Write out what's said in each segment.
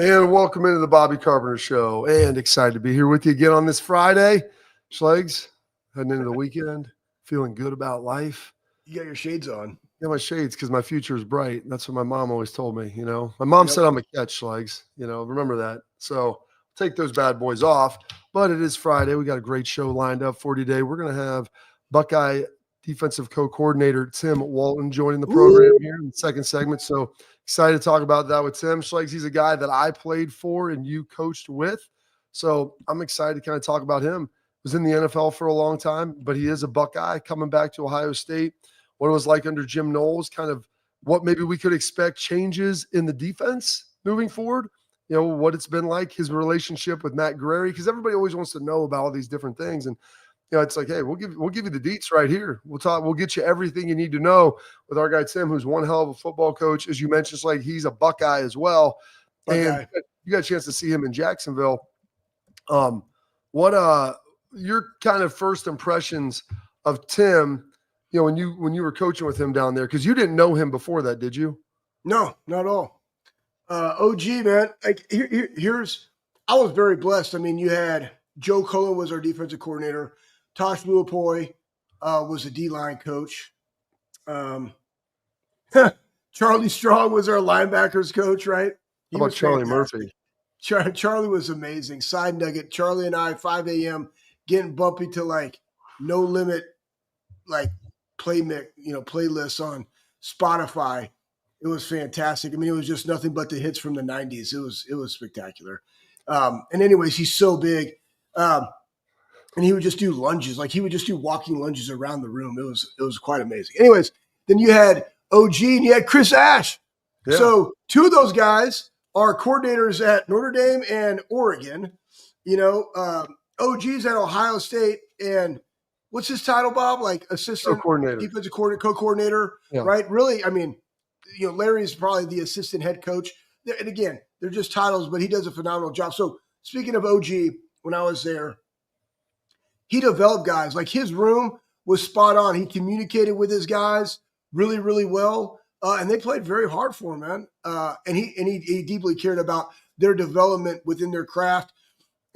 And welcome into the Bobby Carpenter Show. And excited to be here with you again on this Friday. Schlegs, heading into the weekend, feeling good about life. You got your shades on. Yeah, my shades because my future is bright. That's what my mom always told me. My mom said I'm a catch, Schlegs. Remember that. So take those bad boys off. But it is Friday. We got a great show lined up for today. We're going to have Buckeye defensive co-coordinator Tim Walton joining the program here in the second segment. So excited to talk about that with Tim. Schlegs, he's a guy that I played for and you coached with. So I'm excited to kind of talk about him. Was in the NFL for a long time, but he is a Buckeye coming back to Ohio State. What it was like under Jim Knowles, kind of what maybe we could expect changes in the defense moving forward. What it's been like, his relationship with Matt Guerrieri, because everybody always wants to know about all these different things. And it's like, hey, we'll give you the deets right here. We'll get you everything you need to know with our guy Tim, who's one hell of a football coach. As you mentioned, it's like he's a Buckeye as well. And you got a chance to see him in Jacksonville. What your kind of first impressions of Tim, when you were coaching with him down there, because you didn't know him before that, did you? No, not at all. OG, man. Like I was very blessed. I mean, you had Joe Cullen was our defensive coordinator. Tosh Luapoy was a D-line coach. Charlie Strong was our linebackers coach, right? How about Charlie Murphy? Charlie was amazing. Side nugget, Charlie and I, 5 a.m., getting bumpy to like No Limit, like playlists on Spotify. It was fantastic. I mean, it was just nothing but the hits from the 90s. It was spectacular. And anyways, he's so big. And he would just do lunges. Like he would just do walking lunges around the room. It was quite amazing. Anyways, then you had OG and you had Chris Ash. Yeah. So two of those guys are coordinators at Notre Dame and Oregon. OG's at Ohio State. And what's his title, Bob? Like assistant coordinator, defensive coordinator, co-coordinator, right? Really, I mean, Larry is probably the assistant head coach. And again, they're just titles, but he does a phenomenal job. So speaking of OG, when I was there, he developed guys. Like his room was spot on. He communicated with his guys really, really well. And they played very hard for him, man. And he deeply cared about their development within their craft.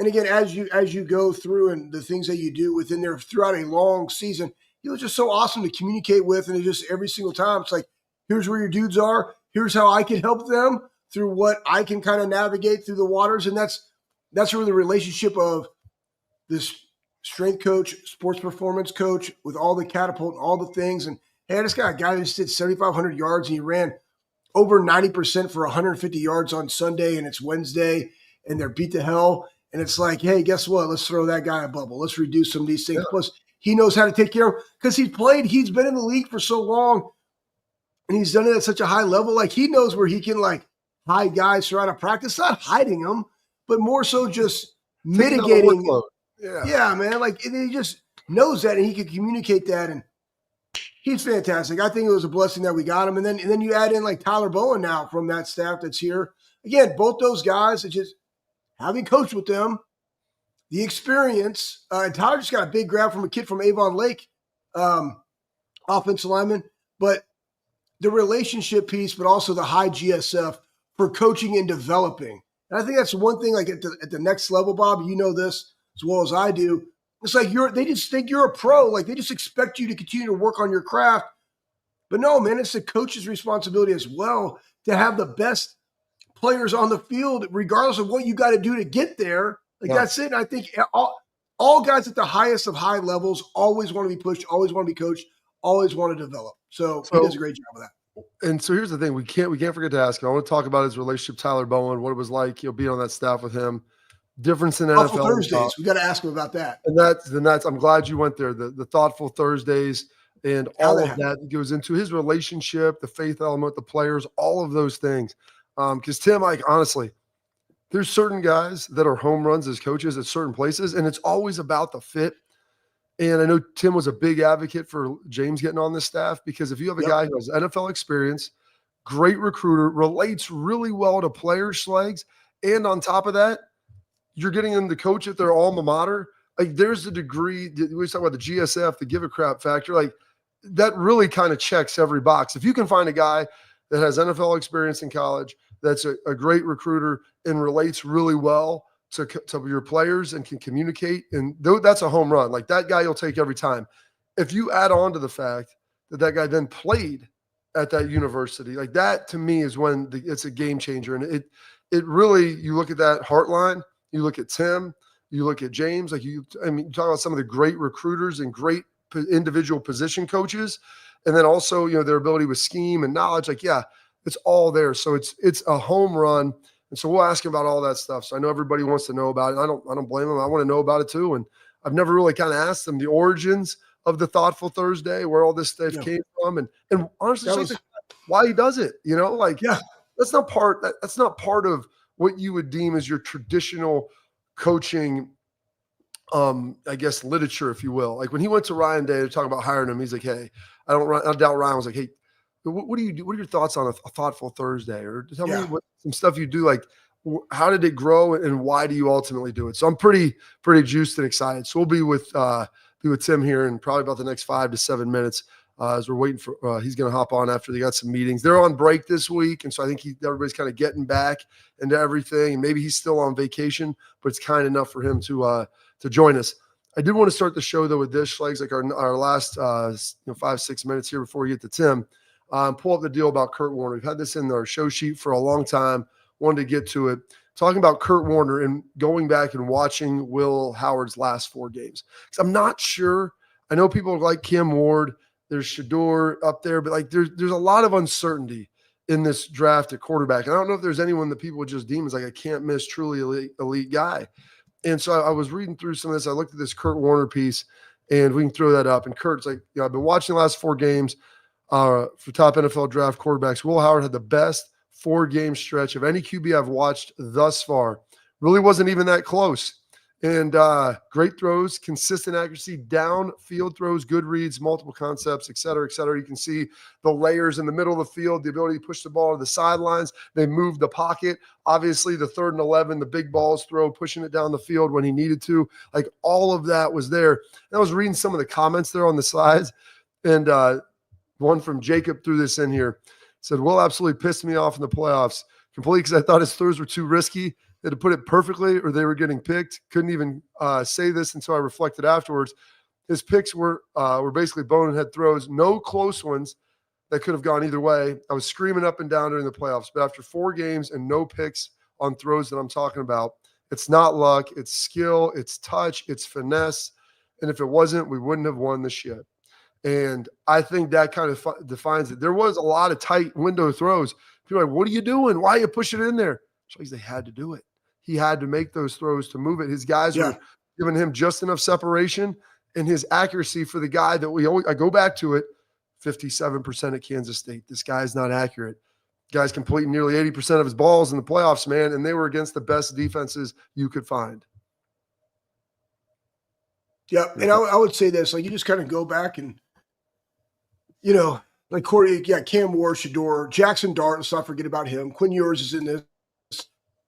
And again, as you go through and the things that you do within there throughout a long season, he was just so awesome to communicate with. And it just every single time, it's like, here's where your dudes are. Here's how I can help them through what I can kind of navigate through the waters. And that's really the relationship of this strength coach, sports performance coach with all the catapult and all the things. And hey, I just got a guy who just did 7,500 yards and he ran over 90% for 150 yards on Sunday and it's Wednesday and they're beat to hell. And it's like, hey, guess what? Let's throw that guy a bubble. Let's reduce some of these things. Yeah. Plus, he knows how to take care of him because he's been in the league for so long and he's done it at such a high level. Like he knows where he can like hide guys throughout a practice, not hiding them, but more so just mitigating. Yeah, man. Like he just knows that and he can communicate that. And he's fantastic. I think it was a blessing that we got him. And then you add in like Tyler Bowen now from that staff that's here. Again, both those guys, it's just having coached with them, the experience. And Tyler just got a big grab from a kid from Avon Lake, offensive lineman. But the relationship piece, but also the high GSF for coaching and developing. And I think that's one thing like at the next level, Bob, you know this as well as I do. It's like they just think you're a pro. Like they just expect you to continue to work on your craft. But no, man, it's the coach's responsibility as well to have the best players on the field, regardless of what you got to do to get there. Like that's it. And I think all guys at the highest of high levels always want to be pushed, always want to be coached, always want to develop. So he does a great job of that. And so here's the thing: we can't forget to ask him. I want to talk about his relationship, Tyler Bowen, what it was like, being on that staff with him. Difference in NFL Thoughtful Thursdays. We got to ask him about that. And that's. I'm glad you went there. The Thoughtful Thursdays and all of that goes into his relationship, the faith element, the players, all of those things. Because Tim, like honestly, there's certain guys that are home runs as coaches at certain places, and it's always about the fit. And I know Tim was a big advocate for James getting on this staff because if you have a guy who has NFL experience, great recruiter, relates really well to players' legs, and on top of that, you're getting them to coach at their alma mater. Like there's a degree, we talk about the GSF, the give a crap factor. Like that really kind of checks every box. If you can find a guy that has NFL experience in college, that's a great recruiter and relates really well to your players and can communicate. And that's a home run. Like, that guy you'll take every time. If you add on to the fact that guy then played at that university, like, that to me is when it's a game changer. And it really, you look at that Heartline, you look at Tim, you look at James, you talk about some of the great recruiters and great individual position coaches. And then also, their ability with scheme and knowledge, it's all there. So it's a home run. And so we'll ask him about all that stuff. So I know everybody wants to know about it. I don't blame them. I want to know about it too. And I've never really kind of asked them the origins of the Thoughtful Thursday, where all this stuff came from. And honestly, why he does it, that's not part of what you would deem as your traditional coaching, literature, if you will. Like, when he went to Ryan Day to talk about hiring him, he's like, hey, I doubt Ryan was like, hey, what do you do? What are your thoughts on a Thoughtful Thursday? Or tell me what some stuff you do. Like, how did it grow and why do you ultimately do it? So I'm pretty juiced and excited. So we'll be with Tim here in probably about the next 5 to 7 minutes as we're waiting for he's going to hop on after they got some meetings. They're on break this week, and so I think everybody's kind of getting back into everything. And maybe he's still on vacation, but it's kind enough for him to join us. I did want to start the show though with this, Schlegs, like our last 5-6 minutes here before we get to Tim. Pull up the deal about Kurt Warner. We've had this in our show sheet for a long time. Wanted to get to it. Talking about Kurt Warner and going back and watching Will Howard's last 4 games. Because I'm not sure. I know people like Cam Ward. There's Shador up there, but there's a lot of uncertainty in this draft at quarterback. And I don't know if there's anyone that people would just deem as a can't miss, truly elite guy. And so I was reading through some of this. I looked at this Kurt Warner piece, and we can throw that up. And Kurt's like, I've been watching the last 4 games for top NFL draft quarterbacks. Will Howard had the best 4-game stretch of any QB I've watched thus far. Really wasn't even that close. And great throws, consistent accuracy, downfield throws, good reads, multiple concepts, et cetera, et cetera. You can see the layers in the middle of the field, the ability to push the ball to the sidelines. They moved the pocket. Obviously, the 3rd and 11, the big balls throw, pushing it down the field when he needed to. All of that was there. And I was reading some of the comments there on the slides, and one from Jacob threw this in here. Said, Will absolutely pissed me off in the playoffs completely because I thought his throws were too risky. They had to put it perfectly or they were getting picked. Couldn't even say this until I reflected afterwards. His picks were basically bonehead throws, no close ones that could have gone either way. I was screaming up and down during the playoffs, but after 4 games and no picks on throws that I'm talking about, it's not luck, it's skill, it's touch, it's finesse. And if it wasn't, we wouldn't have won the shit. And I think that kind of defines it. There was a lot of tight window throws. People are like, what are you doing? Why are you pushing it in there? So they had to do it. He had to make those throws to move it. His guys were giving him just enough separation, and his accuracy for the guy that I go back to it, 57% at Kansas State. This guy's not accurate. Guy's completing nearly 80% of his balls in the playoffs, man, and they were against the best defenses you could find. Yeah, and I would say this, you just kind of go back and, Corey, Cam Ward, Shador, Jackson Dart, let's not forget about him. Quinn Ewers is in this.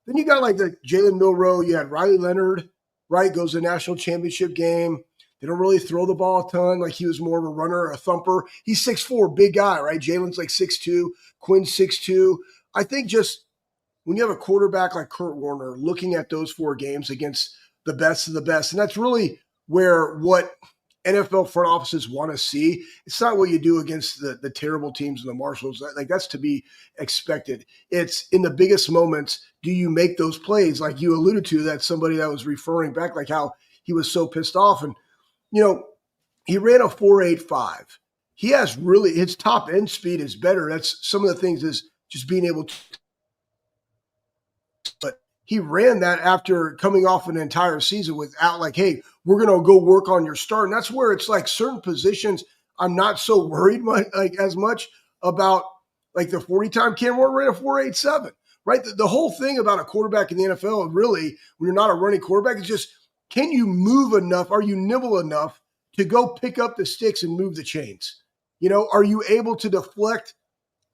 Then you got the Jalen Milroe. You had Riley Leonard, right, goes to the national championship game. They don't really throw the ball a ton. He was more of a runner, a thumper. He's 6'4", big guy, right? Jalen's 6'2", Quinn's 6'2". I think just when you have a quarterback like Kurt Warner looking at those 4 games against the best of the best, and that's really where what NFL front offices want to see. It's not what you do against the terrible teams in the Marshalls. That's to be expected. It's in the biggest moments, do you make those plays? Like you alluded to, that somebody that was referring back, how he was so pissed off. And, he ran a 4.85. He has his top end speed is better. That's some of the things is just being able to. But he ran that after coming off an entire season without hey, we're going to go work on your start. And that's where it's certain positions I'm not so worried as much about the 40 time Cam Ward ran a 4.87, right? The whole thing about a quarterback in the NFL, really, when you're not a running quarterback, is just, can you move enough? Are you nimble enough to go pick up the sticks and move the chains? Are you able to deflect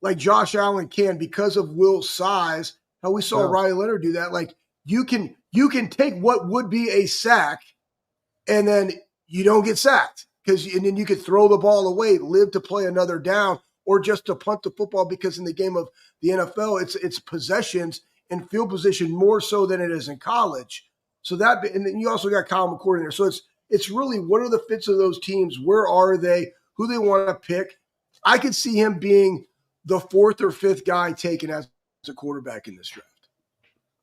like Josh Allen can because of Will's size? How we saw Riley Leonard do that. You can take what would be a sack and then you don't get sacked and then you could throw the ball away, live to play another down, or just to punt the football, because in the game of the NFL, it's possessions and field position more so than it is in college. So that, and then you also got Kyle McCord in there. So it's really, what are the fits of those teams? Where are they? Who they want to pick? I could see him being the fourth or fifth guy taken as a quarterback in this draft.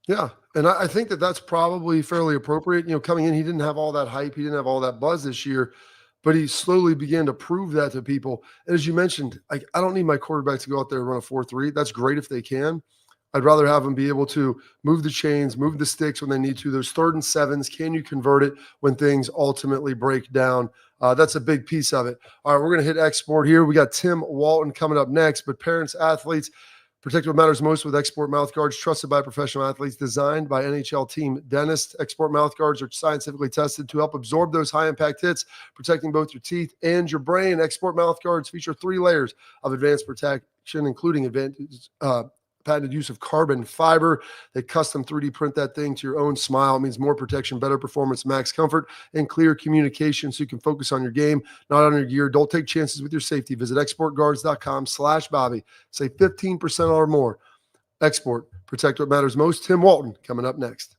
Yeah, and I think that's probably fairly appropriate. Coming in, he didn't have all that hype. He didn't have all that buzz this year, but he slowly began to prove that to people. And as you mentioned, I don't need my quarterback to go out there and run a 4.3. That's great if they can. I'd rather have them be able to move the chains, move the sticks when they need to. Those 3rd and 7s, can you convert it when things ultimately break down? That's a big piece of it. All right, we're going to hit export here. We got Tim Walton coming up next, but parents, athletes, protect what matters most with Export mouth guards, trusted by professional athletes, designed by NHL team dentists. Export mouth guards are scientifically tested to help absorb those high-impact hits, protecting both your teeth and your brain. Export mouth guards feature 3 layers of advanced protection, including patented use of carbon fiber. They custom 3D print that thing to your own smile. It means more protection, better performance, max comfort, and clear communication so you can focus on your game, not on your gear. Don't take chances with your safety. Visit exportguards.com/Bobby. Save 15% or more. Export. Protect what matters most. Tim Walton coming up next.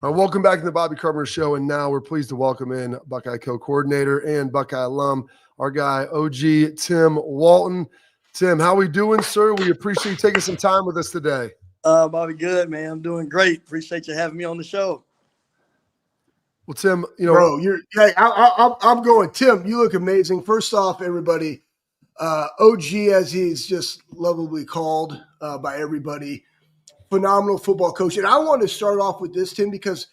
Welcome back to the Bobby Carpenter Show, and now we're pleased to welcome in Buckeye co-coordinator and Buckeye alum, our guy OG Tim Walton. Tim, how we doing, sir? We appreciate you taking some time with us today. Bobby, good, man. I'm doing great. Appreciate you having me on the show. Well, Tim, bro, I'm going. Tim, you look amazing. First off, everybody, OG, as he's just lovably called by everybody, phenomenal football coach. And I want to start off with this, Tim, because,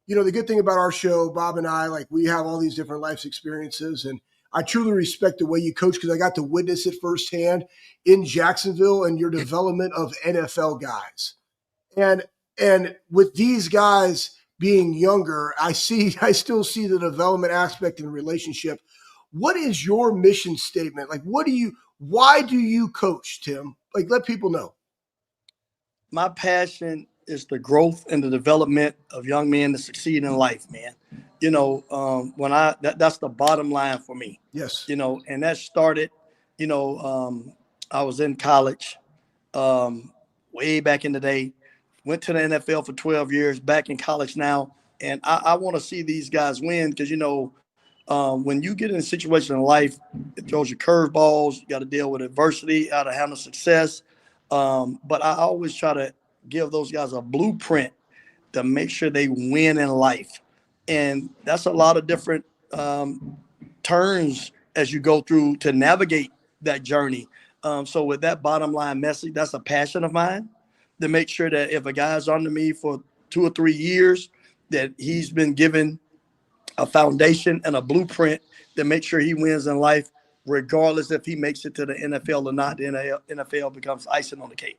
the good thing about our show, Bob and I, we have all these different life experiences. And I truly respect the way you coach, because I got to witness it firsthand in Jacksonville and your development of NFL guys. And with these guys being younger, I still see the development aspect and relationship. What is your mission statement? Why do you coach, Tim? Let people know. My passion is the growth and the development of young men to succeed in life, man. That's the bottom line for me. Yes. And that started, I was in college way back in the day, went to the NFL for 12 years, back in college now. And I want to see these guys win because, when you get in a situation in life, it throws you curveballs. You got to deal with adversity, how to handle success. But I always try to give those guys a blueprint to make sure they win in life. And that's a lot of different turns as you go through to navigate that journey. So with that bottom line message, that's a passion of mine, to make sure that if a guy's under me for 2 or 3 years, that he's been given a foundation and a blueprint to make sure he wins in life, regardless if he makes it to the NFL or not. The NFL becomes icing on the cake.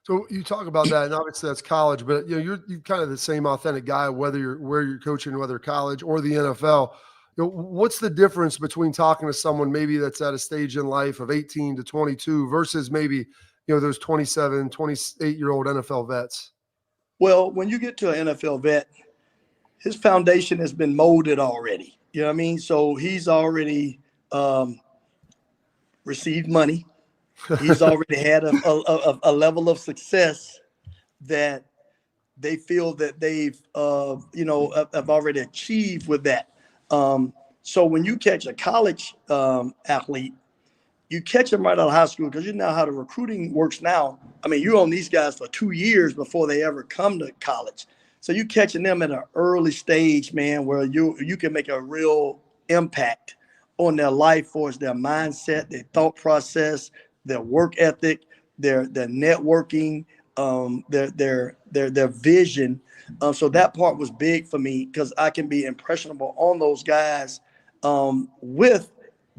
So you talk about that, and obviously that's college, but you're kind of the same authentic guy, where you're coaching, whether college or the NFL. What's the difference between talking to someone maybe that's at a stage in life of 18 to 22 versus maybe those 27, 28-year-old NFL vets? Well, when you get to an NFL vet, his foundation has been molded already. You know what I mean? So he's already received money. He's already had a level of success that they feel that they've, have already achieved with that. So when you catch a college athlete, you catch them right out of high school, because you know how the recruiting works now. I mean, you're on these guys for 2 years before they ever come to college. So you catching them at an early stage, man, where you can make a real impact on their life force, their mindset, their thought process, their work ethic, their networking, their their vision. So that part was big for me because I can be impressionable on those guys with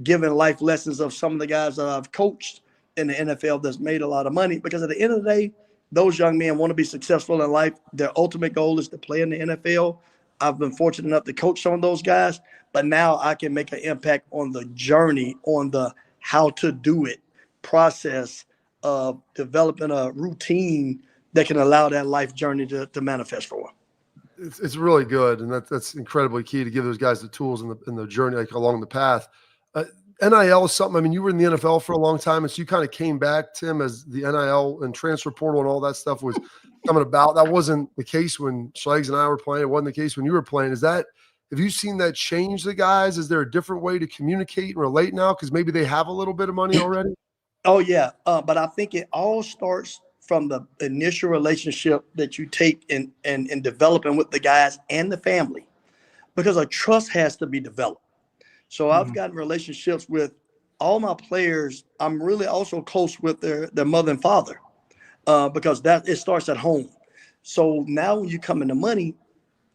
giving life lessons of some of the guys that I've coached in the NFL that's made a lot of money. Because at the end of the day, those young men want to be successful in life. Their ultimate goal is to play in the NFL. I've been fortunate enough to coach some of those guys, but now I can make an impact on the journey, on the how to do it process of developing a routine that can allow that life journey to manifest for them. It's really good, and that's incredibly key to give those guys the tools in the journey, like along the path. NIL is something. I mean, you were in the NFL for a long time, and so you kind of came back, Tim, as the NIL and transfer portal and all that stuff was coming about. That wasn't the case when Schlegs and I were playing. It wasn't the case when you were playing. Have you seen that change the guys? Is there a different way to communicate and relate now? Because maybe they have a little bit of money already. Oh yeah, but I think it all starts from the initial relationship that you take in developing with the guys and the family, because a trust has to be developed. So I've gotten relationships with all my players. I'm really also close with their mother and father because it starts at home. So now when you come into money,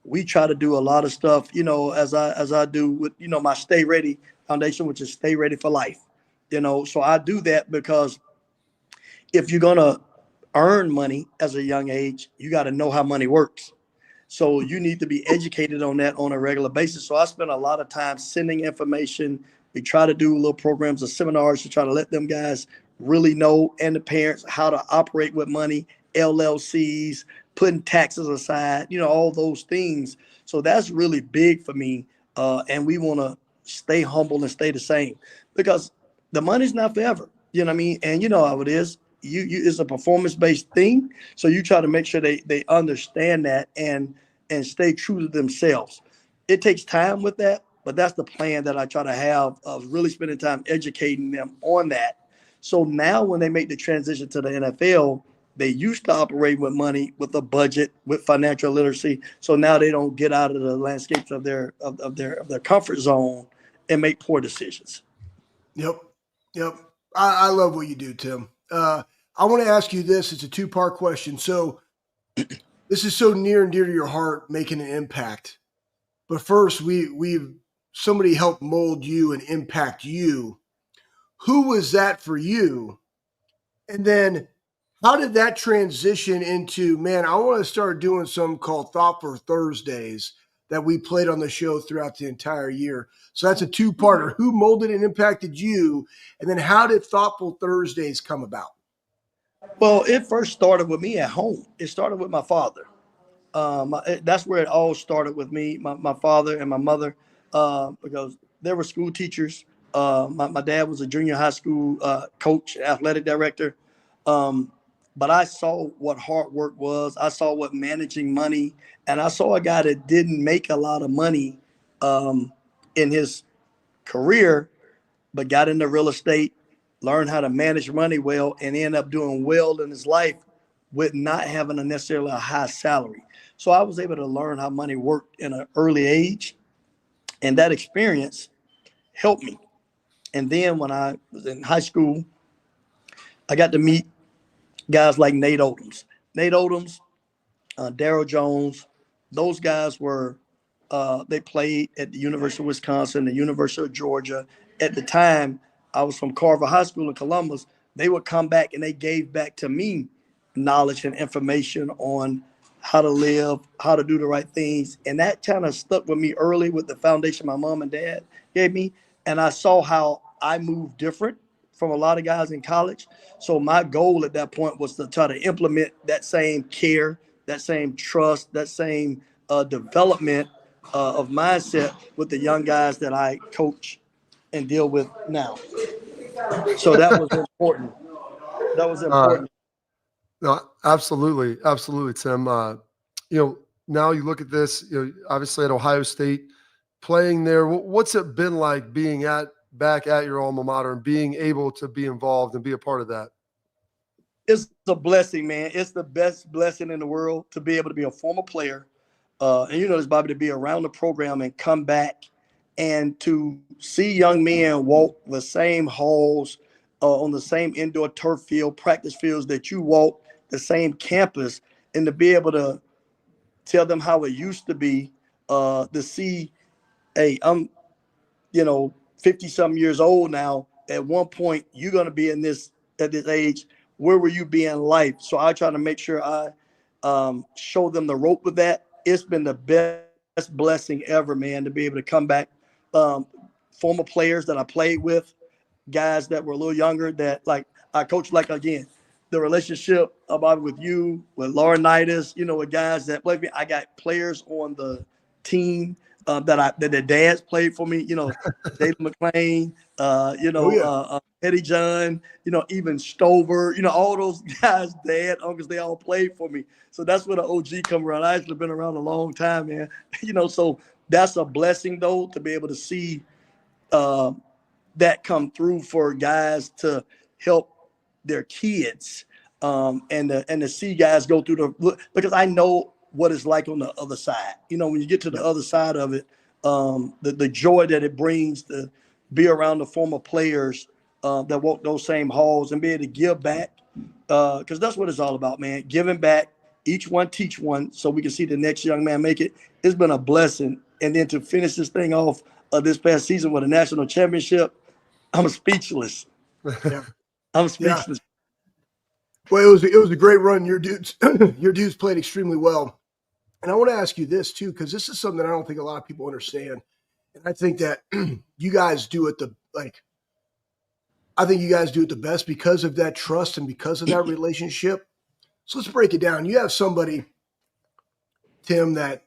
we try to do a lot of stuff, as I do with, my Stay Ready Foundation, which is Stay Ready for Life. So I do that because if you're going to earn money as a young age, you got to know how money works. So you need to be educated on that on a regular basis. So I spend a lot of time sending information. We try to do little programs or seminars to try to let them guys really know, and the parents, how to operate with money, LLCs, putting taxes aside, all those things. So that's really big for me. And we want to stay humble and stay the same because the money's not forever. You know what I mean? And you know how it is. It's a performance-based thing. So you try to make sure they understand that and stay true to themselves. It takes time with that, but that's the plan that I try to have of really spending time educating them on that. So now when they make the transition to the NFL, they used to operate with money, with a budget, with financial literacy. So now they don't get out of the landscapes of their comfort zone and make poor decisions. Yep. I love what you do, Tim. I want to ask you this. It's a two-part question. So this is so near and dear to your heart, making an impact. But first, somebody helped mold you and impact you. Who was that for you? And then how did that transition into, man, I want to start doing something called Thoughtful Thursdays that we played on the show throughout the entire year. So that's a two-parter. Who molded and impacted you? And then how did Thoughtful Thursdays come about? Well, it first started with me at home. It started with my father. That's where it all started with me, my father and my mother, because they were school teachers. My dad was a junior high school coach, athletic director. But I saw what hard work was. I saw what managing money, and I saw a guy that didn't make a lot of money in his career, but got into real estate, learned how to manage money well, and ended up doing well in his life with not having necessarily a high salary. So I was able to learn how money worked in an early age, and that experience helped me. And then when I was in high school, I got to meet guys like Nate Odoms, Daryl Jones. Those guys were, they played at the University of Wisconsin, the University of Georgia. At the time, I was from Carver High School in Columbus. They would come back and they gave back to me knowledge and information on how to live, how to do the right things. And that kind of stuck with me early with the foundation my mom and dad gave me. And I saw how I moved different from a lot of guys in college. So my goal at that point was to try to implement that same care, that same trust, that same development of mindset with the young guys that I coach and deal with now. So that was important. That was important. No, absolutely, Tim. Now you look at this. Obviously at Ohio State, playing there. What's it been like being back at your alma mater and being able to be involved and be a part of that? It's a blessing, man. It's the best blessing in the world to be able to be a former player, and this, Bobby, to be around the program and come back and to see young men walk the same halls on the same indoor turf field, practice fields that you walk, the same campus, and to be able to tell them how it used to be, to see, hey, I'm, 50 something years old now. At one point, you're going to be at this age. Where will you be in life? So I try to make sure I show them the rope with that. It's been the best blessing ever, man, to be able to come back. Former players that I played with, guys that were a little younger that like I coached, like again, the relationship about with you, with Laurinaitis, with guys that play me. I got players on the team that their dads played for me, David McClain, Eddie John, even Stover, all those guys, dad, uncles, they all played for me. So that's where the OG come around. I actually been around a long time, man. So that's a blessing though, to be able to see that come through for guys to help their kids, and to see guys go through because I know what it's like on the other side. When you get to the other side of it, the joy that it brings to be around the former players that walk those same halls and be able to give back, because that's what it's all about, man. Giving back, each one teach one, so we can see the next young man make it. It's been a blessing, and then to finish this thing off this past season with a national championship, I'm speechless. Yeah. I'm speechless. Yeah. Well, it was a great run. Your dudes played extremely well. And I want to ask you this too, because this is something that I don't think a lot of people understand. And I think that you guys do it the best because of that trust and because of that relationship. So let's break it down. You have somebody, Tim, that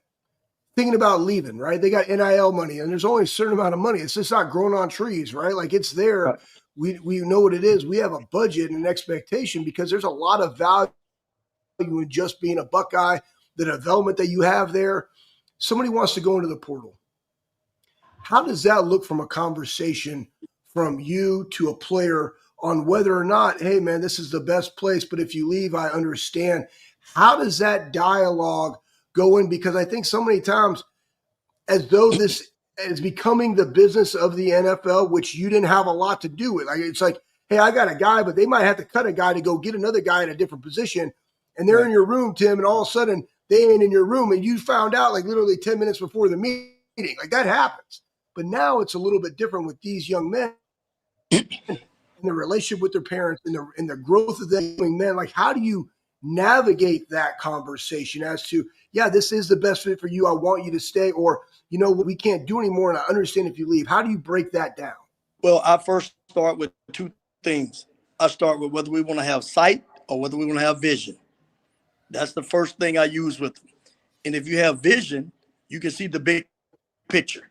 thinking about leaving, right? They got NIL money, and there's only a certain amount of money. It's just not growing on trees, right? Like it's there. Right. We know what it is. We have a budget and an expectation because there's a lot of value in just being a Buckeye, the development that you have there. Somebody wants to go into the portal. How does that look from a conversation from you to a player on whether or not, hey, man, this is the best place, but if you leave, I understand. How does that dialogue go in? Because I think so many times, as though this is becoming the business of the NFL, which you didn't have a lot to do with. Like it's like, hey, I got a guy, but they might have to cut a guy to go get another guy in a different position. And they're in your room, Tim, and all of a sudden they ain't in your room, and you found out like literally 10 minutes before the meeting. Like that happens. But now it's a little bit different with these young men and the relationship with their parents and the growth of them young men. Like, how do you navigate that conversation as to, yeah, this is the best fit for you. I want you to stay, or, we can't do anymore. And I understand if you leave. How do you break that down? Well, I first start with two things. I start with whether we want to have sight or whether we want to have vision. That's the first thing I use with them. And if you have vision, you can see the big picture.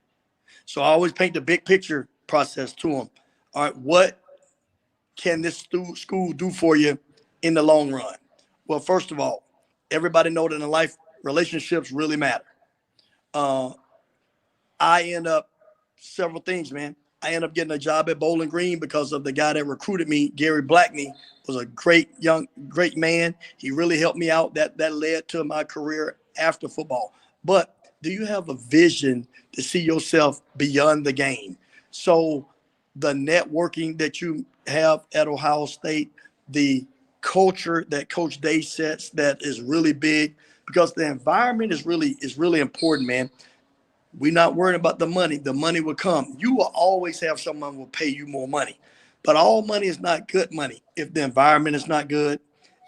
So I always paint the big picture process to them. All right, what can this school do for you in the long run? Well, first of all, everybody know that in life, relationships really matter. I end up several things, man. I ended up getting a job at Bowling Green because of the guy that recruited me. Gary Blackney was a great man. He really helped me out. That led to my career after football. But do you have a vision to see yourself beyond the game? So the networking that you have at Ohio State, the culture that Coach Day sets, that is really big, because the environment is really important, man. We're not worrying about the money. The money will come. You will always have someone who will pay you more money. But all money is not good money. If the environment is not good,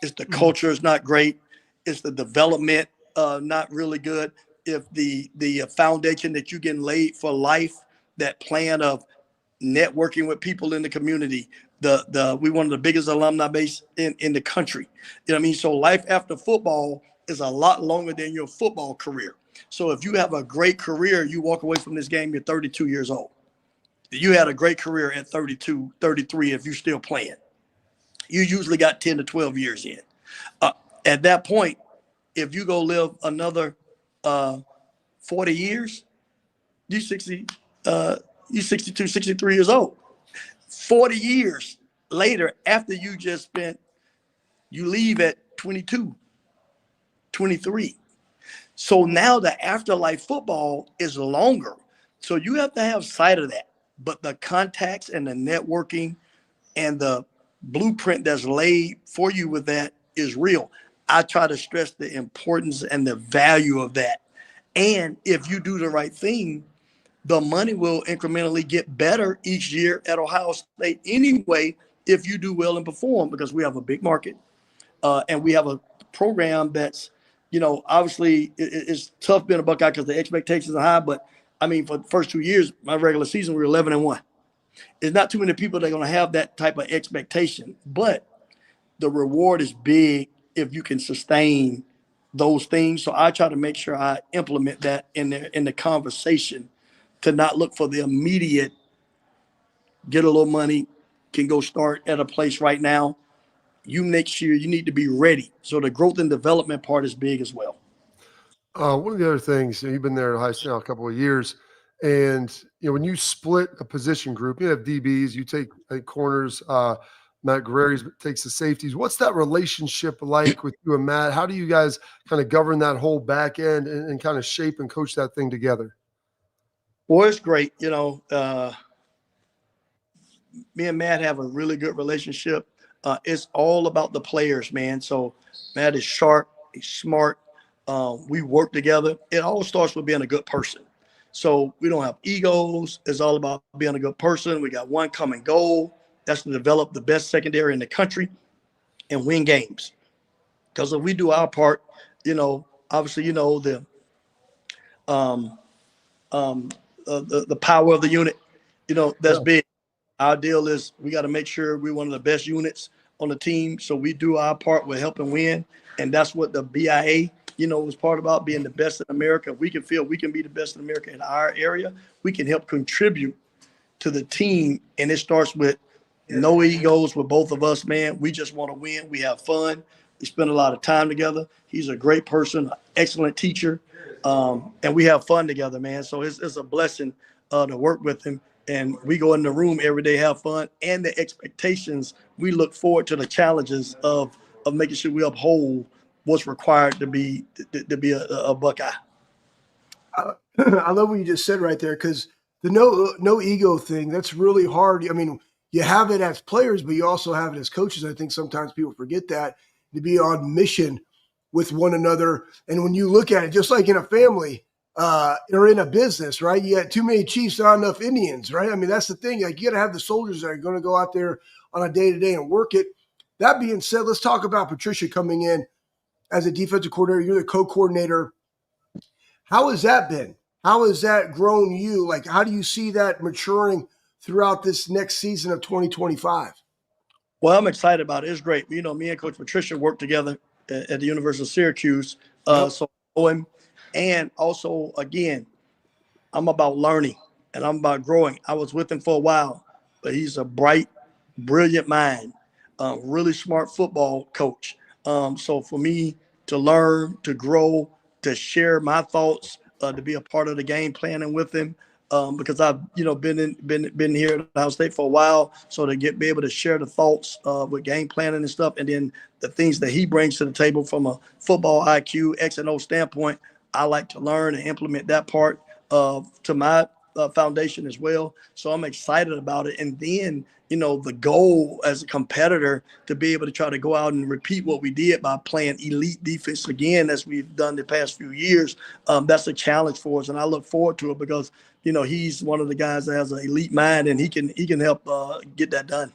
if the culture is not great, if the development not really good, if the foundation that you're getting laid for life, that plan of networking with people in the community, we one of the biggest alumni base in the country. You know what I mean? So life after football is a lot longer than your football career. So if you have a great career, you walk away from this game, you're 32 years old. You had a great career at 32, 33 if you're still playing. You usually got 10 to 12 years in. At that point, if you go live another 40 years, you're 62, 63 years old. 40 years later, after you leave at 22, 23. So now the afterlife football is longer. So you have to have sight of that. But the contacts and the networking and the blueprint that's laid for you with that is real. I try to stress the importance and the value of that. And if you do the right thing, the money will incrementally get better each year at Ohio State anyway, if you do well and perform, because we have a big market and we have a program that's, obviously it's tough being a Buckeye because the expectations are high. But I mean, for the first 2 years, my regular season, we were 11-1. There's not too many people that are going to have that type of expectation, but the reward is big if you can sustain those things. So I try to make sure I implement that in the conversation, to not look for the immediate, get a little money, can go start at a place right now. You make sure you need to be ready. So the growth and development part is big as well. One of the other things, you've been there at Ohio State now a couple of years, and when you split a position group, you have DBs, you take corners, Matt Guerreri takes the safeties. What's that relationship like with you and Matt? How do you guys kind of govern that whole back end and kind of shape and coach that thing together? Well, it's great. Me and Matt have a really good relationship. It's all about the players, man. So Matt is sharp, he's smart. We work together. It all starts with being a good person. So we don't have egos. It's all about being a good person. We got one common goal. That's to develop the best secondary in the country and win games. Because if we do our part, obviously, the power of the unit, that's big. Our deal is we got to make sure we're one of the best units on the team. So we do our part with helping win. And that's what the BIA, was part about, being the best in America. If we can feel we can be the best in America in our area, we can help contribute to the team. And it starts with no egos with both of us, man. We just want to win. We have fun. We spend a lot of time together. He's a great person, excellent teacher. And we have fun together, man. So it's a blessing to work with him. And we go in the room every day, have fun. And the expectations, we look forward to the challenges of making sure we uphold what's required to be a Buckeye. I love what you just said right there, because the no ego thing, that's really hard. I mean, you have it as players, but you also have it as coaches. I think sometimes people forget that, to be on mission with one another. And when you look at it, just like in a family or in a business, right? You got too many chiefs, not enough Indians, right? I mean, that's the thing. Like, you got to have the soldiers that are going to go out there on a day-to-day and work it. That being said, let's talk about Patricia coming in as a defensive coordinator. You're the co-coordinator. How has that been? How has that grown you? Like, how do you see that maturing throughout this next season of 2025? Well, I'm excited about it. It's great. Me and Coach Patricia worked together at the University of Syracuse. Yep. So I know him. And also, again, I'm about learning and I'm about growing. I was with him for a while, but he's a bright, brilliant mind, really smart football coach. So for me to learn, to grow, to share my thoughts, to be a part of the game planning with him, because I've been here at Ohio State for a while, so to be able to share the thoughts with game planning and stuff, and then the things that he brings to the table from a football IQ, X and O standpoint, I like to learn and implement that part to my foundation as well. So I'm excited about it. And then, the goal as a competitor to be able to try to go out and repeat what we did by playing elite defense again, as we've done the past few years. That's a challenge for us. And I look forward to it because, he's one of the guys that has an elite mind, and he can help get that done.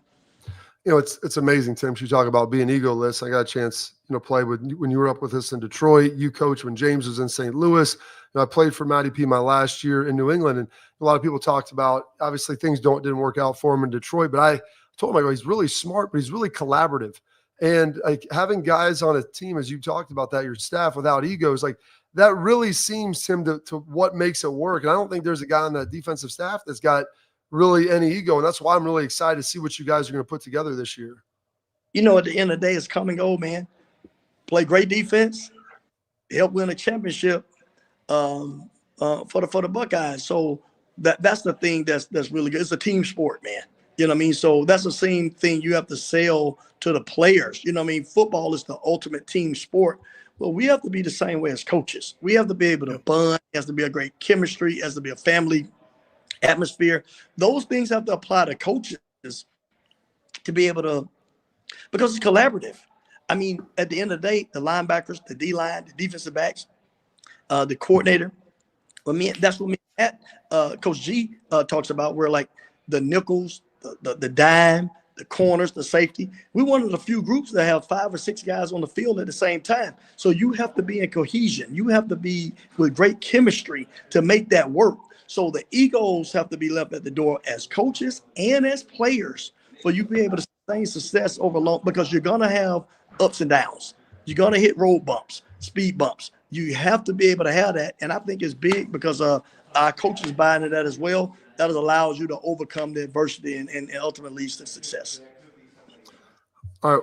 It's amazing, Tim. You talk about being egoless. I got a chance, play when you were up with us in Detroit. You coached when James was in St. Louis. I played for Matty P my last year in New England, and a lot of people talked about, obviously things didn't work out for him in Detroit. But I told him, he's really smart, but he's really collaborative. And like having guys on a team, as you talked about that, your staff without egos, like that really seems, Tim, to what makes it work. And I don't think there's a guy on that defensive staff that's got really any ego. And that's why I'm really excited to see what you guys are going to put together this year. At the end of the day, it's come and go, man. Play great defense, help win a championship for the Buckeyes. So that's the thing that's really good. It's a team sport, man. You know what I mean? So that's the same thing you have to sell to the players. You know what I mean? Football is the ultimate team sport. Well, we have to be the same way as coaches. We have to be able to bond. It has to be a great chemistry. It has to be a family atmosphere. Those things have to apply to coaches to be able to, because it's collaborative. I mean, at the end of the day, the linebackers, the D-line, the defensive backs, the coordinator. I mean, that's what Coach G talks about, where like the nickels, the dime, the corners, the safety. We're one of the few groups that have 5 or 6 guys on the field at the same time. So you have to be in cohesion. You have to be with great chemistry to make that work. So the egos have to be left at the door as coaches and as players for you to be able to sustain success over long, because you're going to have ups and downs. You're going to hit road bumps, speed bumps. You have to be able to have that. And I think it's big because our coaches buy into that as well. That allows you to overcome the adversity and ultimately leads to success. All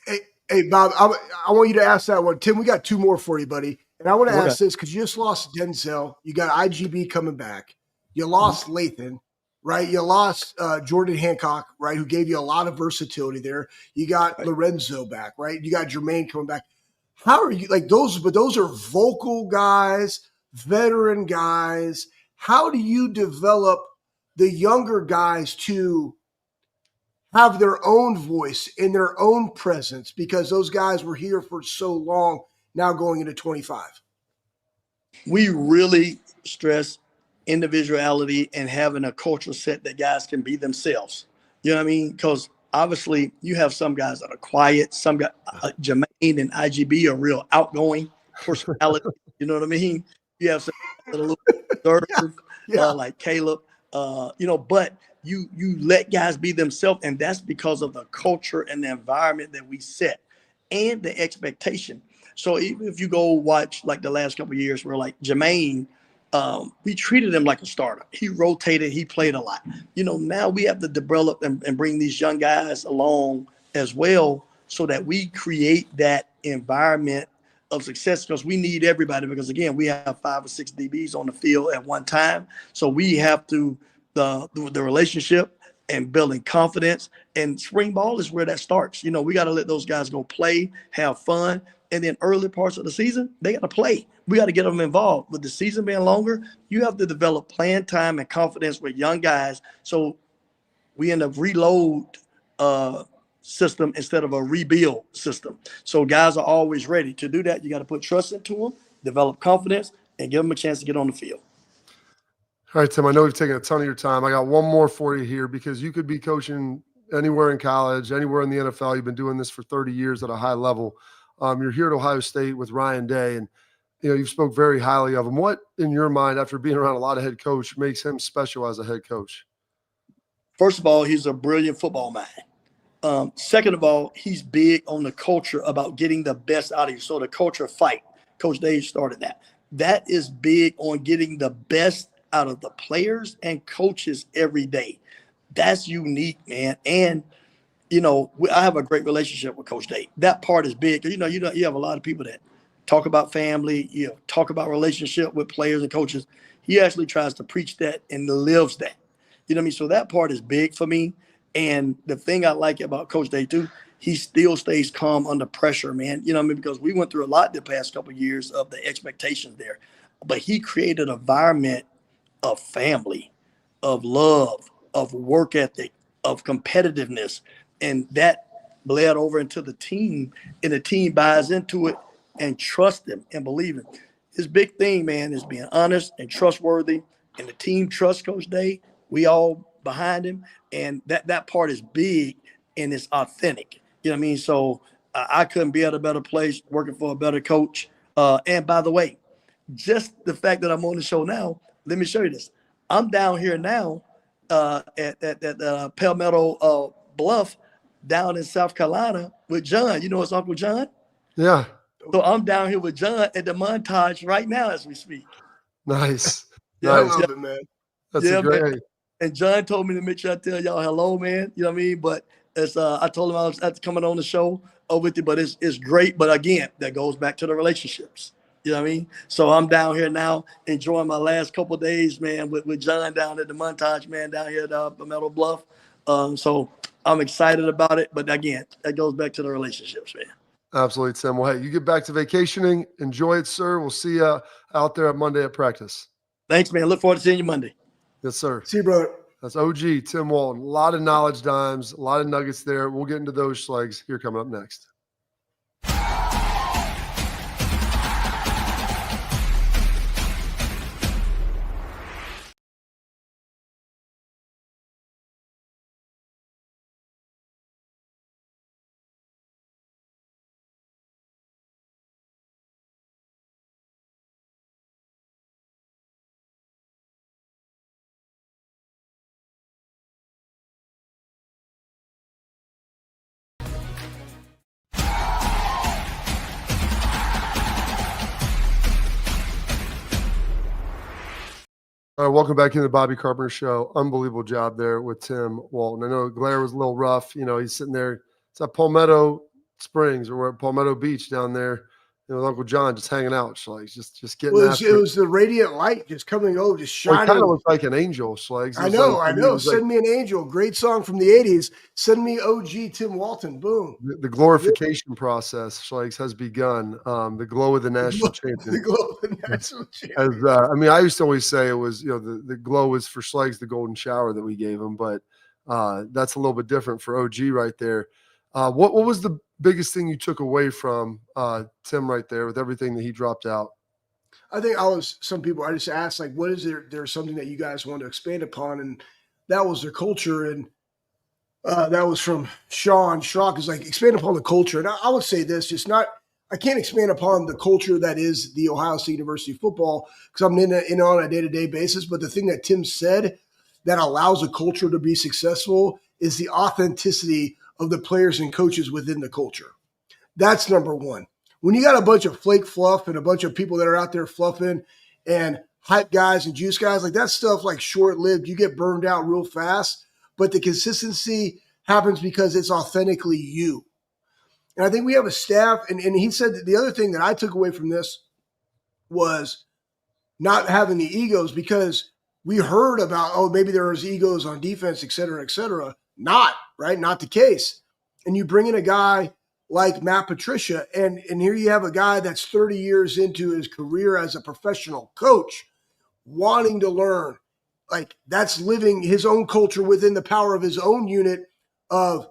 right. Hey, Bob, I want you to ask that one. Tim, we got 2 more for you, buddy. And I want to ask this because you just lost Denzel. You got IGB coming back. You lost Lathan, right? You lost Jordan Hancock, right, who gave you a lot of versatility there. You got Lorenzo back, right? You got Jermaine coming back. How are you like those? But those are vocal guys, veteran guys. How do you develop the younger guys to have their own voice and their own presence, because those guys were here for so long now going into 25? We really stress individuality and having a cultural set that guys can be themselves. You know what I mean? Because obviously you have some guys that are quiet. Some guys, Jermaine and IGB are real outgoing personality. You know what I mean? You have some that are a little reserved, like Caleb. But you let guys be themselves, and that's because of the culture and the environment that we set and the expectation. So even if you go watch like the last couple of years where like Jermaine, we treated him like a starter. He rotated, he played a lot. Now we have to develop and bring these young guys along as well so that we create that environment of success, because we need everybody, because again, we have 5 or 6 DBs on the field at one time. So we have to the relationship and building confidence, and spring ball is where that starts. We got to let those guys go play, have fun. And then early parts of the season, they got to play. We got to get them involved. With the season being longer, you have to develop playing time and confidence with young guys. So we end up reload system instead of a rebuild system. So guys are always ready. To do that, you got to put trust into them, develop confidence, and give them a chance to get on the field. All right, Tim, I know we've taken a ton of your time. I got one more for you here, because you could be coaching anywhere in college, anywhere in the NFL. You've been doing this for 30 years at a high level. You're here at Ohio State with Ryan Day, and you spoke very highly of him. What, in your mind, after being around a lot of head coach, makes him special as a head coach? First of all, he's a brilliant football mind. Second of all, he's big on the culture about getting the best out of you. So the culture fight, Coach Dave started that. That is big on getting the best out of the players and coaches every day. That's unique, man. And I have a great relationship with Coach Dave. That part is big. You have a lot of people that talk about family, talk about relationship with players and coaches. He actually tries to preach that and lives that. You know what I mean? So that part is big for me. And the thing I like about Coach Dave too, he still stays calm under pressure, man. You know what I mean? Because we went through a lot the past couple of years of the expectations there. But he created an environment of family, of love, of work ethic, of competitiveness. And that bled over into the team, and the team buys into it and trust him and believe him. His big thing, man, is being honest and trustworthy, and the team trusts Coach Day. We all behind him, and that part is big and it's authentic. You know what I mean? So I couldn't be at a better place working for a better coach. And by the way, just the fact that I'm on the show now, let me show you this. I'm down here now at Palmetto Bluff down in South Carolina with John. You know his Uncle John? Yeah. So I'm down here with John at the montage right now as we speak. Nice. Yeah, nice. I love it, man. That's a great. Man. And John told me to make sure I tell y'all hello, man. You know what I mean? But it's I told him I was coming on the show with you, but it's great. But again, that goes back to the relationships. You know what I mean? So I'm down here now enjoying my last couple of days, man, with John down at the montage, man, down here at Palmetto Bluff. So I'm excited about it. But again, that goes back to the relationships, man. Absolutely, Tim. Well, hey, you get back to vacationing. Enjoy it, sir. We'll see you out there on Monday at practice. Thanks, man. Look forward to seeing you Monday. Yes, sir. See you, brother. That's OG, Tim Walton. A lot of knowledge dimes, a lot of nuggets there. We'll get into those slugs here coming up next. All right, welcome back into the Bobby Carpenter Show. Unbelievable job there with Tim Walton. I know glare was a little rough. You know, he's sitting there. It's at Palmetto Springs, or we're at Palmetto Beach down there. You know, with Uncle John just hanging out, Schlegs, just getting after it was the radiant light just coming over, just shining. Well, he kind of looks like an angel, Schlegs. I know. Send me an angel. Great song from the 80s. Send me OG Tim Walton. Boom. The glorification process, Schlegs, has begun. The glow of the national champion. The glow of the national champion. I mean, I used to always say it was, you know, the glow was for Schlegs, the golden shower that we gave him, but that's a little bit different for OG right there. What was the biggest thing you took away from Tim right there with everything that he dropped out? I think I just asked, like, what is there's something that you guys want to expand upon? And that was their culture. And that was from Sean Schrock, is like, expand upon the culture. And I would say this, I can't expand upon the culture that is the Ohio State University football, because I'm in on a day-to-day basis. But the thing that Tim said that allows a culture to be successful is the authenticity of the players and coaches within the culture. That's number one. When you got a bunch of flake fluff and a bunch of people that are out there fluffing and hype guys and juice guys, like, that stuff, like, short-lived. You get burned out real fast, but the consistency happens because it's authentically you. And I think we have a staff, and he said that the other thing that I took away from this was not having the egos, because we heard about, oh, maybe there was egos on defense, et cetera, et cetera. Not the case. And you bring in a guy like Matt Patricia, and here you have a guy that's 30 years into his career as a professional coach, wanting to learn. Like, that's living his own culture within the power of his own unit of,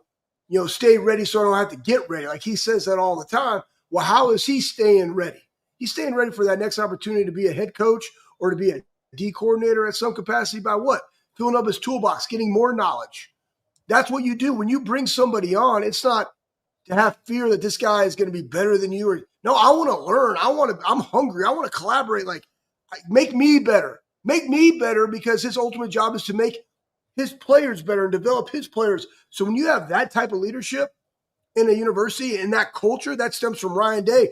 you know, stay ready so I don't have to get ready. Like, he says that all the time. Well, how is he staying ready? He's staying ready for that next opportunity to be a head coach or to be a D coordinator at some capacity by what? Filling up his toolbox, getting more knowledge. That's what you do. When you bring somebody on, it's not to have fear that this guy is going to be better than you. Or no, I want to learn. I'm hungry. I want to collaborate. Like, make me better. Make me better, because his ultimate job is to make his players better and develop his players. So when you have that type of leadership in a university and that culture, that stems from Ryan Day.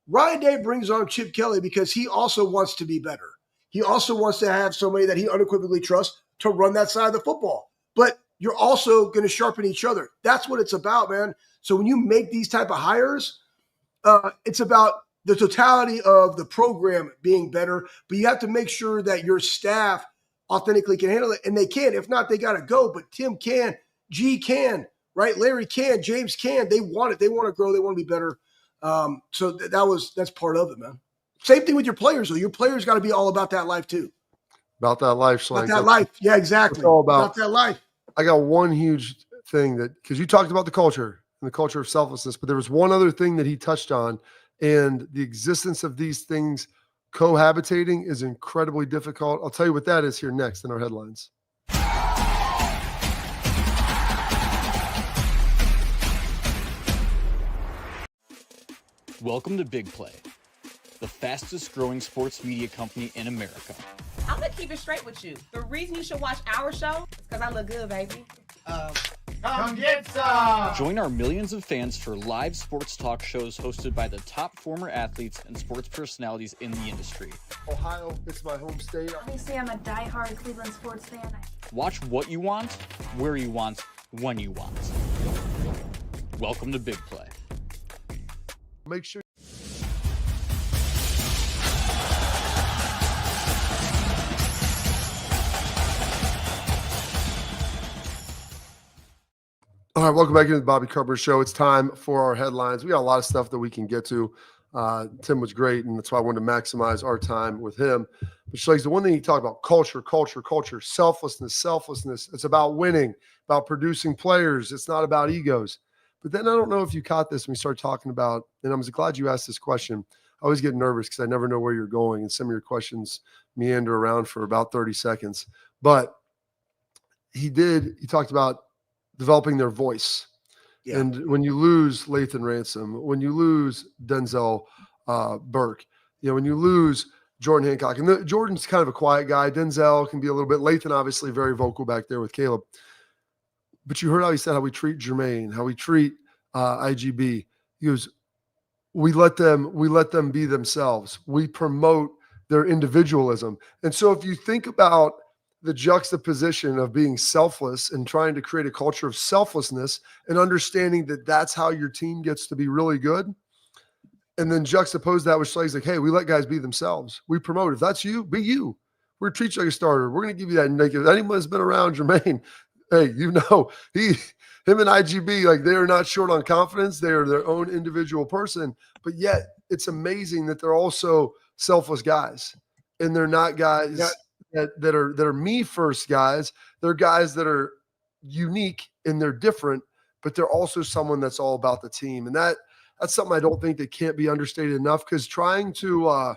Ryan Day brings on Chip Kelly because he also wants to be better. He also wants to have somebody that he unequivocally trusts to run that side of the football. But you're also going to sharpen each other. That's what it's about, man. So when you make these type of hires, it's about the totality of the program being better, but you have to make sure that your staff authentically can handle it, and they can. If not, they got to go. But Tim can, G can, right? Larry can, James can. They want it. They want to grow. They want to be better. So that's part of it, man. Same thing with your players, though. Your players got to be all about that life too. About that life, About that life. Yeah, exactly. It's all about that life. I got one huge thing because you talked about the culture and the culture of selflessness, but there was one other thing that he touched on, and the existence of these things cohabitating is incredibly difficult. I'll tell you what that is here next in our headlines. Welcome to Big Play, the fastest growing sports media company in America. I'm gonna keep it straight with you. The reason you should watch our show is because I look good, baby. Come get some! Join our millions of fans for live sports talk shows hosted by the top former athletes and sports personalities in the industry. Ohio, it's my home state. Obviously, I'm a diehard Cleveland sports fan. Watch what you want, where you want, when you want. Welcome to Big Play. Make sure. All right, welcome back into the Bobby Carpenter Show. It's time for our headlines. We got a lot of stuff that we can get to. Tim was great, and that's why I wanted to maximize our time with him. But Schlegs, the one thing he talked about, culture, selflessness. It's about winning, about producing players. It's not about egos. But then I don't know if you caught this when we started talking about, and I'm glad you asked this question. I always get nervous because I never know where you're going, and some of your questions meander around for about 30 seconds. But he talked about developing their voice. Yeah. And when you lose Lathan Ransom, when you lose Denzel Burke, when you lose Jordan Hancock, and Jordan's kind of a quiet guy. Denzel can be a little bit. Lathan, obviously, very vocal back there with Caleb. But you heard how he said how we treat Jermaine, how we treat IGB. He goes, we let them be themselves. We promote their individualism. And so if you think about the juxtaposition of being selfless and trying to create a culture of selflessness and understanding that that's how your team gets to be really good, and then juxtapose that with Schleg's like, hey, we let guys be themselves. We promote. If that's you, be you. We're going to treat you like a starter. We're going to give you that. Like, if anyone has been around Jermaine, hey, him and IGB, like, they are not short on confidence. They are their own individual person. But yet it's amazing that they're also selfless guys. And they're not guys that are me first guys. They're guys that are unique and they're different, but they're also someone that's all about the team. And that's something I don't think that can't be understated enough, because trying to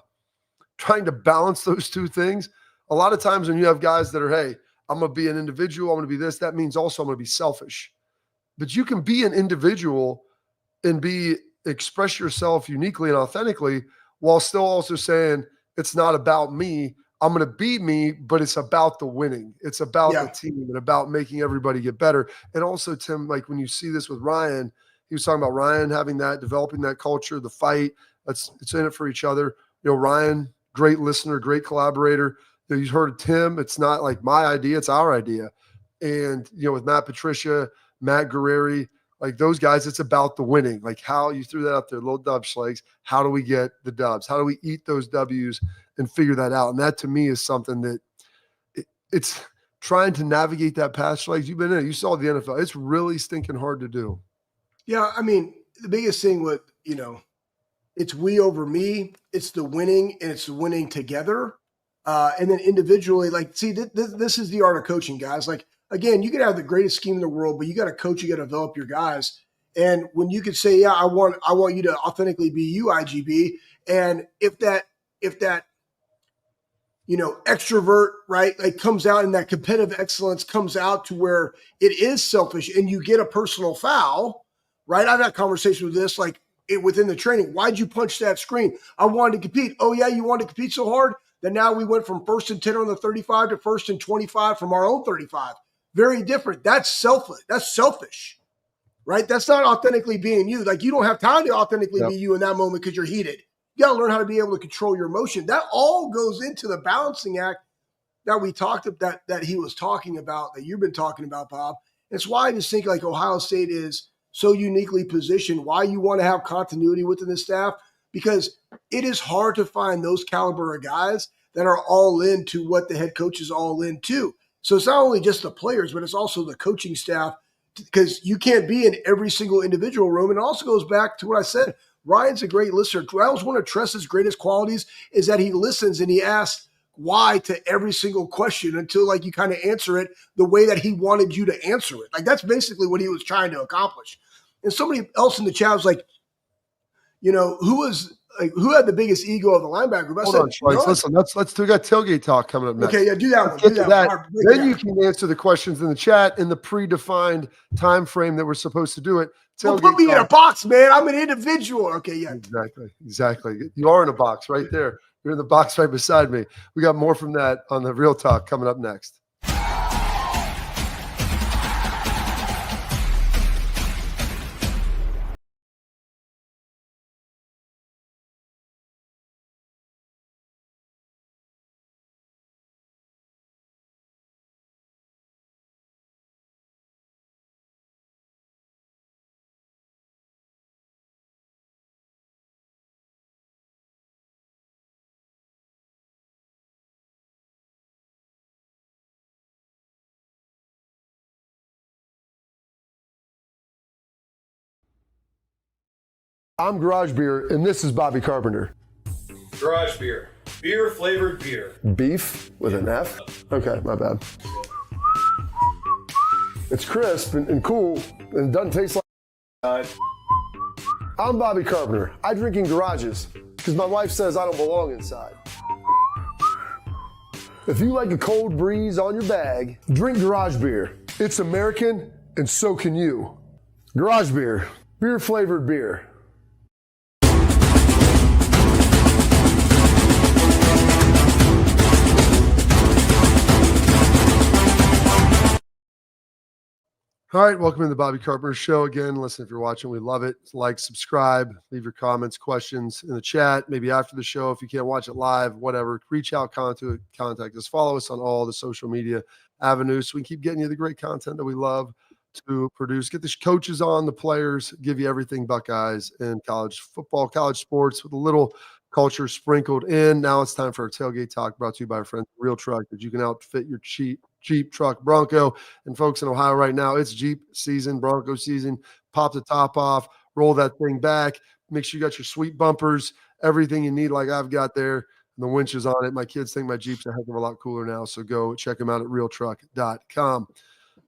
balance those two things, a lot of times when you have guys that are, hey, I'm going to be an individual, I'm going to be this, that means also I'm going to be selfish. But you can be an individual and express yourself uniquely and authentically while still also saying, it's not about me. I'm going to be me, but it's about the winning. It's about the team and about making everybody get better. And also, Tim, like when you see this with Ryan, he was talking about Ryan having that, developing that culture, the fight. It's in it for each other. You know, Ryan, great listener, great collaborator. You know, you've heard of Tim. It's not like my idea, it's our idea. And, you know, with Matt Patricia, Matt Guerreri, like those guys, it's about the winning. Like how you threw that up there, little dub Schlegs. How do we get the dubs? How do we eat those W's and figure that out? And that to me is something that it's trying to navigate that path. Schlegs, you've been in it. You saw the NFL. It's really stinking hard to do. Yeah, I mean, the biggest thing with, you know, it's we over me. It's the winning, and it's the winning together. And then individually, like, see, this is the art of coaching, guys. Like, again, you can have the greatest scheme in the world, but you got to coach, you got to develop your guys. And when you could say, yeah, I want you to authentically be you, IGB. And if that, you know, extrovert, right, like comes out, and that competitive excellence comes out to where it is selfish and you get a personal foul, right? I've had conversations with this, like within the training. Why'd you punch that screen? I wanted to compete. Oh yeah, you wanted to compete so hard that now we went from 1st and 10 on the 35 to 1st and 25 from our own 35. Very different. That's selfish. That's selfish, right? That's not authentically being you. Like, you don't have time to authentically be you in that moment because you're heated. You got to learn how to be able to control your emotion. That all goes into the balancing act that we talked about, that he was talking about, that you've been talking about, Bob. It's why I just think like Ohio State is so uniquely positioned, why you want to have continuity within the staff, because it is hard to find those caliber of guys that are all into what the head coach is all into. So it's not only just the players, but it's also the coaching staff, because you can't be in every single individual room. And it also goes back to what I said. Ryan's a great listener. That was one of Tress's greatest qualities, is that he listens and he asks why to every single question until like you kind of answer it the way that he wanted you to answer it. Like, that's basically what he was trying to accomplish. And somebody else in the chat was like, you know, who had the biggest ego of the linebacker group? Hold on, Schlegs. Listen, we got tailgate talk coming up next. Okay, yeah, do that one. Do that. Then you can answer the questions in the chat in the predefined time frame that we're supposed to do it. Well, put me in a box, man. I'm an individual. Okay, yeah. Exactly. You are in a box right there. You're in the box right beside me. We got more from that on the Real Talk coming up next. I'm Garage Beer, and this is Bobby Carpenter. Garage Beer. Beer flavored beer. Beef with an F? Okay, my bad. It's crisp and cool, and it doesn't taste like... I'm Bobby Carpenter. I drink in garages because my wife says I don't belong inside. If you like a cold breeze on your bag, drink Garage Beer. It's American, and so can you. Garage Beer. Beer flavored beer. All right, welcome to the Bobby Carpenter Show. Again, listen, if you're watching, we love it. Like, subscribe, leave your comments, questions in the chat, maybe after the show. If you can't watch it live, whatever, reach out, contact us. Follow us on all the social media avenues so we can keep getting you the great content that we love to produce. Get the coaches on, the players, give you everything Buckeyes and college football, college sports with a little culture sprinkled in. Now it's time for our tailgate talk, brought to you by our friends Real Truck, that you can outfit your Jeep, truck, Bronco. And folks in Ohio right now, it's Jeep season, Bronco season. Pop the top off, roll that thing back. Make sure you got your sweet bumpers, everything you need like I've got there. And the winches on it. My kids think my Jeep's a heck of a lot cooler now, so go check them out at realtruck.com.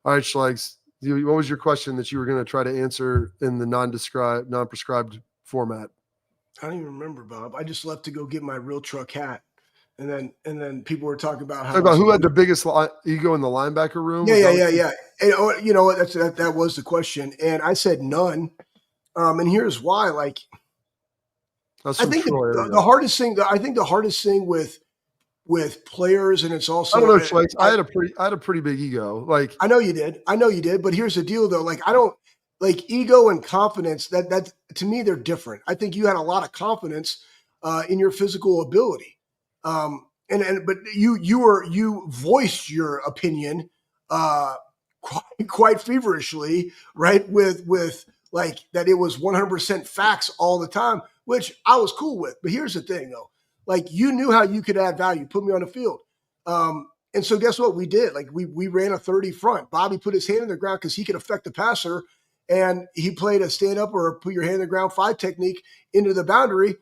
All right, Schlegs, what was your question that you were going to try to answer in the non-prescribed format? I don't even remember, Bob. I just left to go get my Real Truck hat. And then people were talking about who had the biggest ego in the linebacker room. Yeah. And you know what? That was the question, and I said none. And here's why. Like, I think the hardest thing. I think the hardest thing with players, and it's also. I don't know, Schleich. I had a pretty big ego. Like, I know you did. But here's the deal, though. Like, I don't like ego and confidence. That to me, they're different. I think you had a lot of confidence in your physical ability. But you voiced your opinion quite feverishly, right? With like that it was 100% facts all the time, which I was cool with. But here's the thing, though, like you knew how you could add value, put me on the field, and so guess what we did? Like we ran a 30 front. Bobby put his hand in the ground because he could affect the passer, and he played a stand up or a put your hand in the ground 5 technique into the boundary.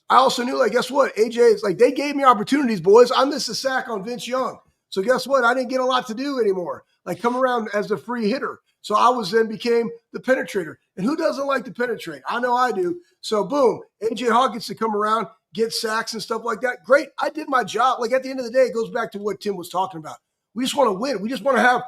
I also knew, like, guess what? AJ is like, they gave me opportunities, boys. I missed a sack on Vince Young. So guess what? I didn't get a lot to do anymore. Like, come around as the free hitter. So I became the penetrator. And who doesn't like to penetrate? I know I do. So boom, AJ Hawk gets to come around, get sacks and stuff like that. Great. I did my job. Like, at the end of the day, it goes back to what Tim was talking about. We just want to win. We just want to have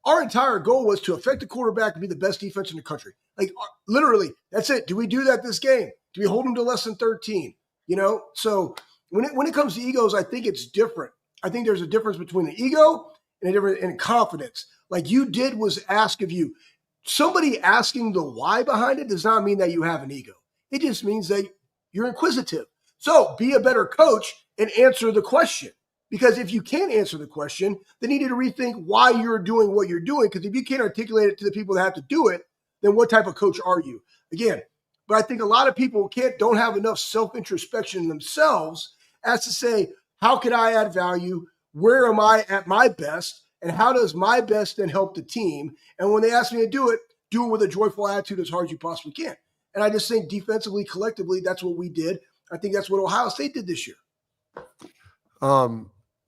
our entire goal was to affect the quarterback and be the best defense in the country. Like, literally, that's it. Do we do that this game? Do we hold them to less than 13? You know, so when it comes to egos, I think it's different. I think there's a difference between an ego and a difference in confidence. Like you did was ask of you. Somebody asking the why behind it does not mean that you have an ego. It just means that you're inquisitive. So be a better coach and answer the question. Because if you can't answer the question, then you need to rethink why you're doing what you're doing. Because if you can't articulate it to the people that have to do it, then what type of coach are you? Again, but I think a lot of people don't have enough self-introspection in themselves as to say, how could I add value? Where am I at my best? And how does my best then help the team? And when they ask me to do it with a joyful attitude as hard as you possibly can. And I just think defensively, collectively, that's what we did. I think that's what Ohio State did this year.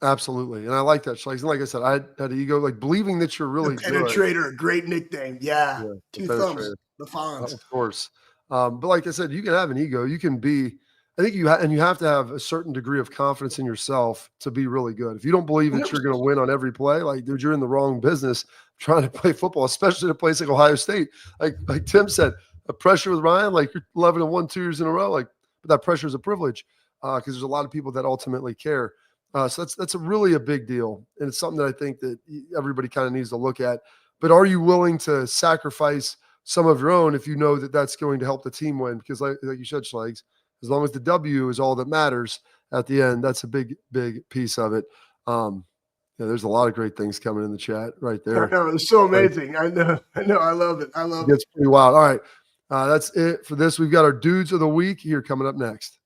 Absolutely. And I like that. Like I said, I had an ego, like believing that you're really good. Penetrator, great nickname. Yeah. 2 thumbs, the Fonz. Of course. But like I said, you can have an ego. You can be, I think you have to have a certain degree of confidence in yourself to be really good. If you don't believe that you're going to win on every play, like, dude, you're in the wrong business trying to play football, especially in a place like Ohio State. Like Tim said, the pressure with Ryan, like you're 11-1 2 years in a row. Like, but that pressure is a privilege because there's a lot of people that ultimately care. So that's really a big deal. And it's something that I think that everybody kind of needs to look at. But are you willing to sacrifice some of your own if you know that that's going to help the team win? Because like you said, Schlegs, as long as the W is all that matters at the end, that's a big, big piece of it. There's a lot of great things coming in the chat right there. I know, it's so amazing. I know. I love it. It's pretty wild. All right. That's it for this. We've got our Dudes of the Week here coming up next.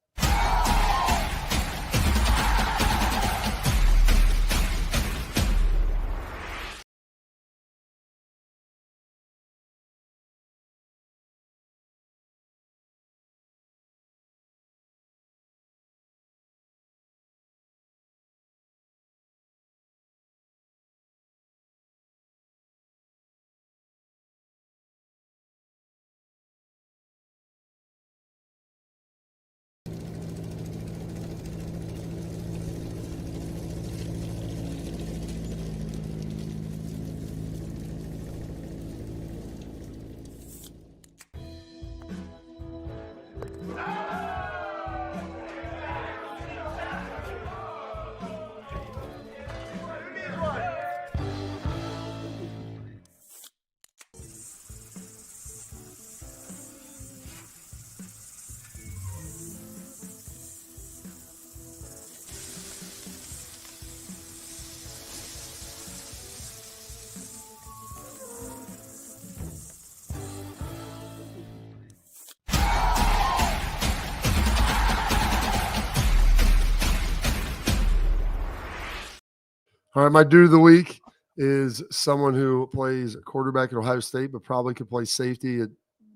All right, my dude of the week is someone who plays quarterback at Ohio State, but probably could play safety at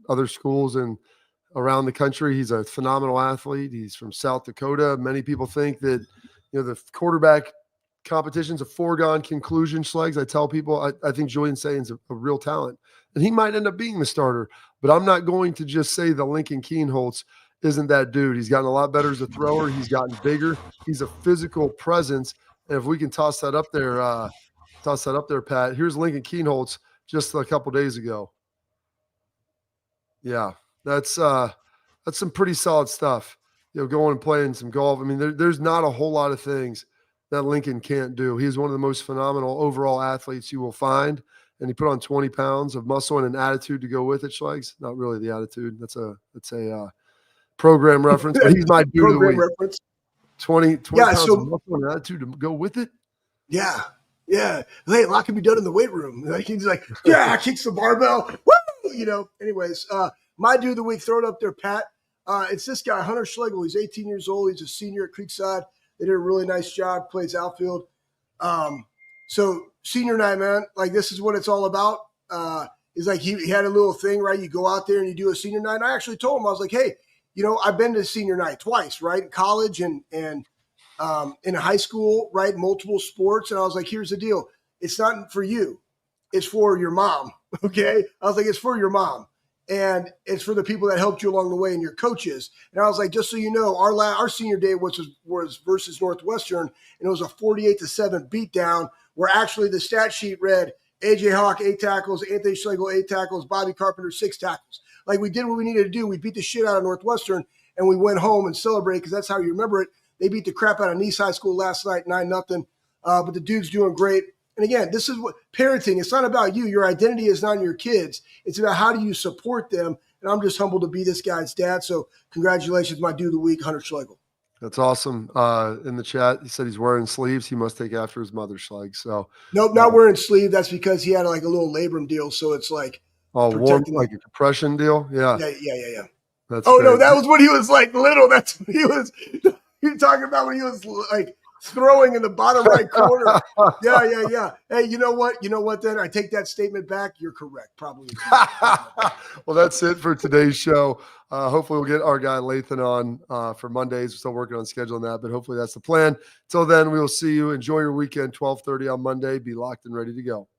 other schools and around the country. He's a phenomenal athlete. He's from South Dakota. Many people think that, the quarterback competition's a foregone conclusion, Schlegs. I tell people I think Julian Satan's a real talent, and he might end up being the starter, but I'm not going to just say that Lincoln Kienholz isn't that dude. He's gotten a lot better as a thrower. He's gotten bigger. He's a physical presence. And if we can toss that up there, Pat, here's Lincoln Kienholz just a couple days ago. Yeah, that's some pretty solid stuff. Going and playing some golf. I mean, there's not a whole lot of things that Lincoln can't do. He's one of the most phenomenal overall athletes you will find, and he put on 20 pounds of muscle and an attitude to go with it, Schlegs. Not really the attitude. That's a program reference, but he's my dude of the week. Reference. 20 pounds of muscle and an attitude to go with it. Yeah. Yeah. Hey, a lot can be done in the weight room. Like, he's like, yeah, kicks the barbell. Woo! Anyways, my dude of the week, throw it up there, Pat. It's this guy, Hunter Schlegel. He's 18 years old. He's a senior at Creekside. They did a really nice job, plays outfield. So senior night, man, like, this is what it's all about. It's like he had a little thing, right? You go out there and you do a senior night. And I actually told him, I was like, hey, I've been to senior night twice, right? In college and in high school, right? Multiple sports. And I was like, here's the deal. It's not for you. It's for your mom. Okay. I was like, it's for your mom. And it's for the people that helped you along the way and your coaches. And I was like, just so you know, our senior day was versus Northwestern, and it was a 48-7 beatdown where actually the stat sheet read AJ Hawk 8 tackles, Anthony Schlegel 8 tackles, Bobby Carpenter 6 tackles. Like, we did what we needed to do. We beat the shit out of Northwestern, and we went home and celebrated because that's how you remember it. They beat the crap out of Nice High School last night, 9-0. But the dude's doing great. And again, this is what parenting, it's not about you. Your identity is not in your kids. It's about how do you support them. And I'm just humbled to be this guy's dad. So congratulations, my dude of the week, Hunter Schlegel. That's awesome. In the chat, he said he's wearing sleeves. He must take after his mother, Schleg. So nope, not wearing sleeve. That's because he had like a little labrum deal. So it's like warm, like a compression deal. Yeah. Yeah. That's no, that was when he was like little. That's what he was talking about when he was like throwing in the bottom right corner. Yeah. Hey, you know what? Then I take that statement back. You're correct. Probably. Well, that's it for today's show. Hopefully we'll get our guy Lathan on for Mondays. We're still working on scheduling that, but hopefully that's the plan. Till then, we will see you. Enjoy your weekend, 12:30 on Monday. Be locked and ready to go.